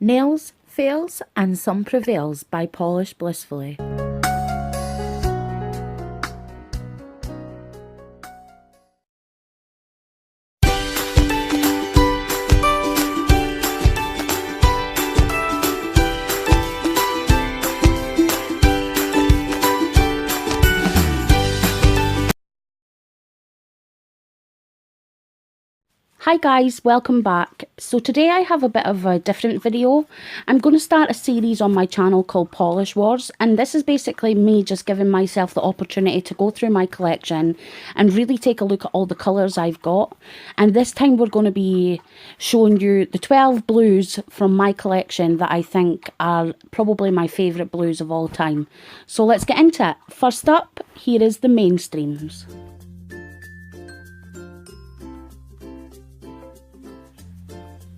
Nails, fails, and some prevails by Polish Blissfully. Hi guys, welcome back. So today I have a bit of a different video. I'm going to start a series on my channel called Polish Wars, and this is basically me just giving myself the opportunity to go through my collection and really take a look at all the colours I've got. And this time we're going to be showing you the 12 blues from my collection that I think are probably my favourite blues of all time. So let's get into it. First up, here is the mainstreams.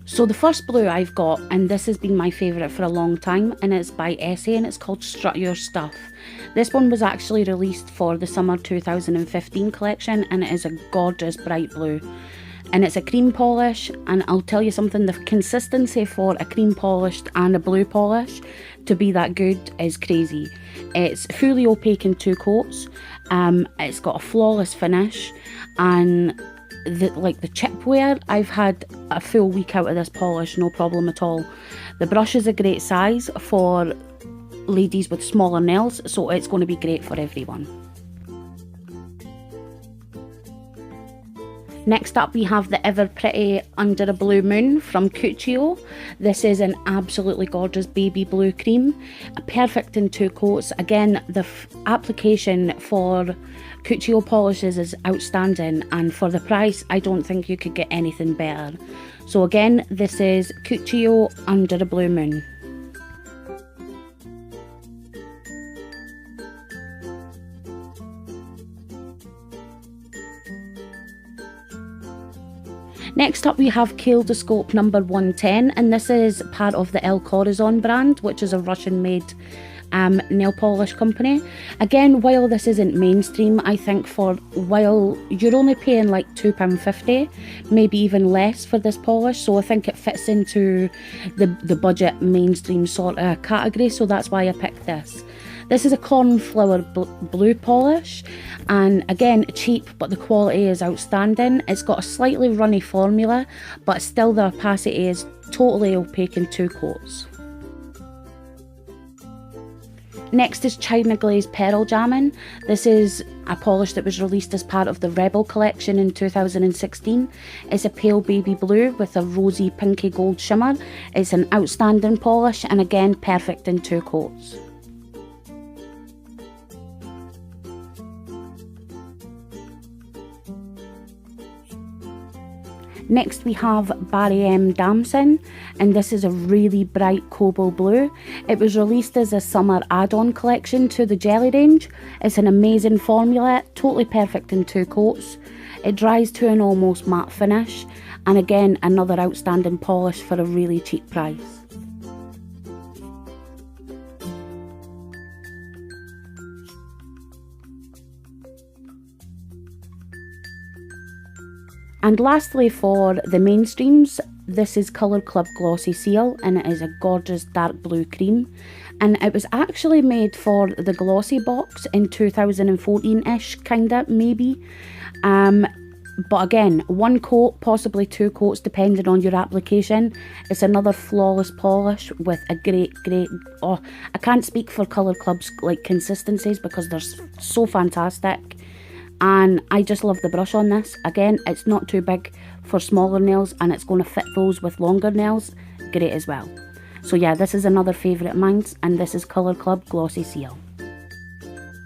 So the first blue I've got, and this has been my favourite for a long time, and it's by Essie and it's called Strut Your Stuff. This one was actually released for the summer 2015 collection, and it is a gorgeous bright blue. And it's a cream polish, and I'll tell you something, the consistency for a cream polished and a blue polish to be that good is crazy. It's fully opaque in 2 coats, it's got a flawless finish, and the chip wear, I've had a full week out of this polish, no problem at all. The brush is a great size for ladies with smaller nails, so it's going to be great for everyone. Next up we have the ever pretty Under a Blue Moon from Cuccio. This is an absolutely gorgeous baby blue cream, perfect in 2 coats. Again, the application for Cuccio polishes is outstanding, and for the price I don't think you could get anything better. So again, this is Cuccio Under a Blue Moon. Next up we have Kaleidoscope number 110, and this is part of the El Corazon brand, which is a Russian made nail polish company. Again, while this isn't mainstream, I think while you're only paying like £2.50, maybe even less for this polish, so I think it fits into the budget mainstream sort of category, so that's why I picked this. This is a cornflower blue polish, and again cheap, but the quality is outstanding. It's got a slightly runny formula, but still the opacity is totally opaque in 2 coats. Next is China Glaze Pearl Jammin. This is a polish that was released as part of the Rebel collection in 2016. It's a pale baby blue with a rosy pinky gold shimmer. It's an outstanding polish, and again perfect in 2 coats. Next we have Barrym Damson, and this is a really bright cobalt blue. It was released as a summer add-on collection to the Jelly range. It's an amazing formula, totally perfect in 2 coats. It dries to an almost matte finish, and again another outstanding polish for a really cheap price. And lastly, for the mainstreams, this is Colour Club Glossy Seal, and it is a gorgeous dark blue cream, and it was actually made for the Glossy box in 2014-ish, kinda, maybe. But again, 1 coat, possibly 2 coats depending on your application. It's another flawless polish with a great, oh, I can't speak for Colour Club's like consistencies because they're so fantastic. And I just love the brush on this. Again, it's not too big for smaller nails, and it's going to fit those with longer nails great as well. So yeah, this is another favourite of mine, and this is Colour Club Glossy Seal.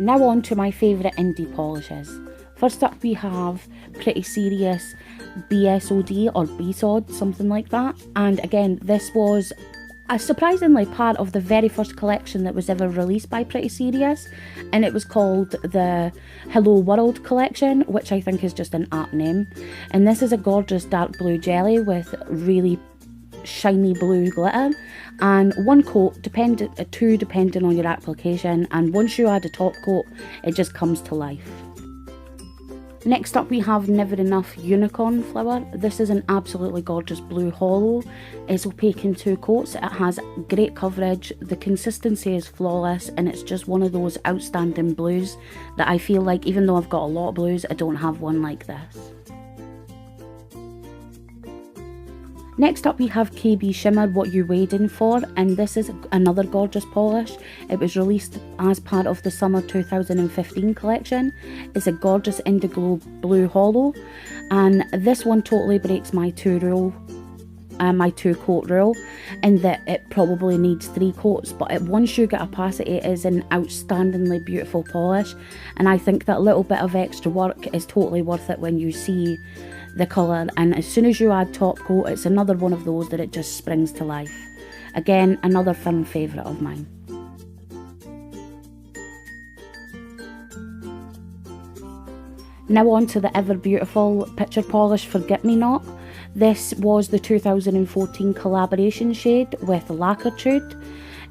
Now on to my favourite indie polishes. First up we have Pretty Serious BSOD or BSOD, something like that. And again, this was surprisingly part of the very first collection that was ever released by Pretty Serious, and it was called the Hello World collection, which I think is just an art name. And this is a gorgeous dark blue jelly with really shiny blue glitter, and 1 coat, 2 depending on your application, and once you add a top coat it just comes to life. Next up we have Never Enough Unicorn Flower. This is an absolutely gorgeous blue holo. It's opaque in 2 coats, it has great coverage, the consistency is flawless, and it's just one of those outstanding blues that I feel like even though I've got a lot of blues, I don't have one like this. Next up we have Kbshimmer, What You Waiting For, and this is another gorgeous polish. It was released as part of the summer 2015 collection. It's a gorgeous indigo blue holo, and this one totally breaks my 2 coat rule, in that it probably needs 3 coats, but once you get a pass it is an outstandingly beautiful polish, and I think that little bit of extra work is totally worth it when you see the colour, and as soon as you add top coat, it's another one of those that it just springs to life. Again, another firm favourite of mine. Now on to the ever beautiful picture polish Forget Me Not. This was the 2014 collaboration shade with Lacquertude.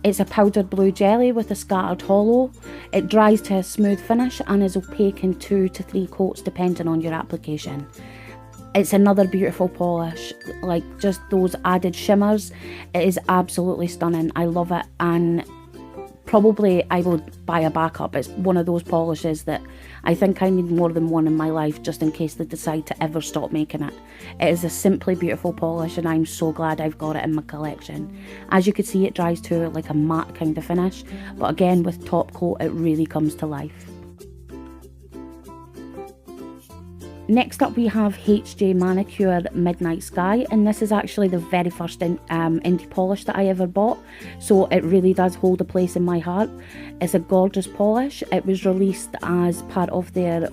It's a powdered blue jelly with a scattered holo. It dries to a smooth finish and is opaque in 2 to 3 coats depending on your application. It's another beautiful polish, like just those added shimmers. It is absolutely stunning. I love it, and probably I will buy a backup. It's one of those polishes that I think I need more than one in my life just in case they decide to ever stop making it. It is a simply beautiful polish, and I'm so glad I've got it in my collection. As you can see, it dries to like a matte kind of finish, but again with top coat it really comes to life. Next up we have HJ Manicure Midnight Sky, and this is actually the very first indie polish that I ever bought, so it really does hold a place in my heart. It's a gorgeous polish. It was released as part of their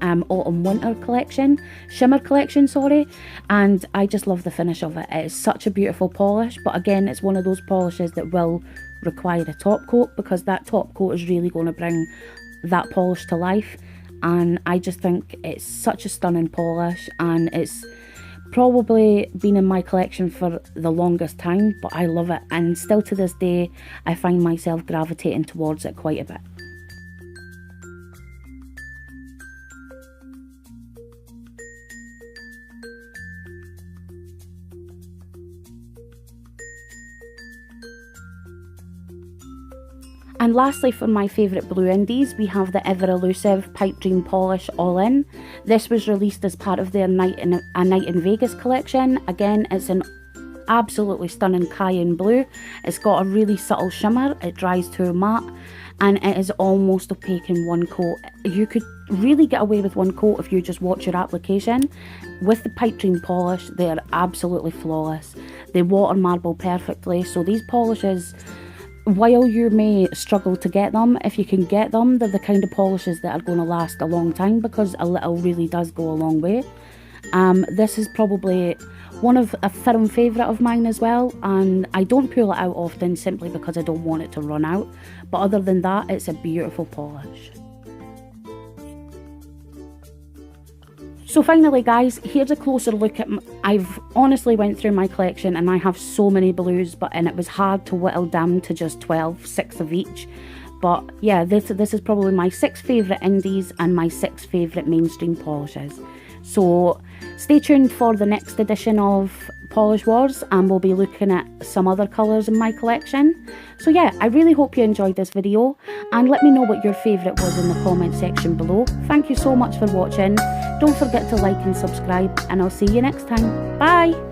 autumn winter collection, shimmer collection, sorry, and I just love the finish of it. It is such a beautiful polish, but again it's one of those polishes that will require a top coat, because that top coat is really going to bring that polish to life. And I just think it's such a stunning polish, and it's probably been in my collection for the longest time, but I love it, and still to this day I find myself gravitating towards it quite a bit. And lastly, for my favourite blue indies, we have the ever elusive Pipedream polish All In. This was released as part of their Night in Vegas collection. Again, it's an absolutely stunning cayenne blue. It's got a really subtle shimmer, it dries to a matte, and it is almost opaque in 1 coat. You could really get away with 1 coat if you just watch your application. With the Pipedream polish, they are absolutely flawless. They water marble perfectly, so these polishes, while you may struggle to get them, if you can get them, they're the kind of polishes that are going to last a long time, because a little really does go a long way. This is probably one of a firm favourite of mine as well, and I don't pull it out often simply because I don't want it to run out, but other than that, it's a beautiful polish. So finally guys, here's a closer look at I've honestly went through my collection and I have so many blues, and it was hard to whittle down to just 12, 6 of each. But yeah, this is probably my 6 favourite indies and my 6 favourite mainstream polishes. So stay tuned for the next edition of Polish Wars, and we'll be looking at some other colours in my collection. So yeah, I really hope you enjoyed this video, and let me know what your favourite was in the comment section below. Thank you so much for watching. Don't forget to like and subscribe, and I'll see you next time. Bye!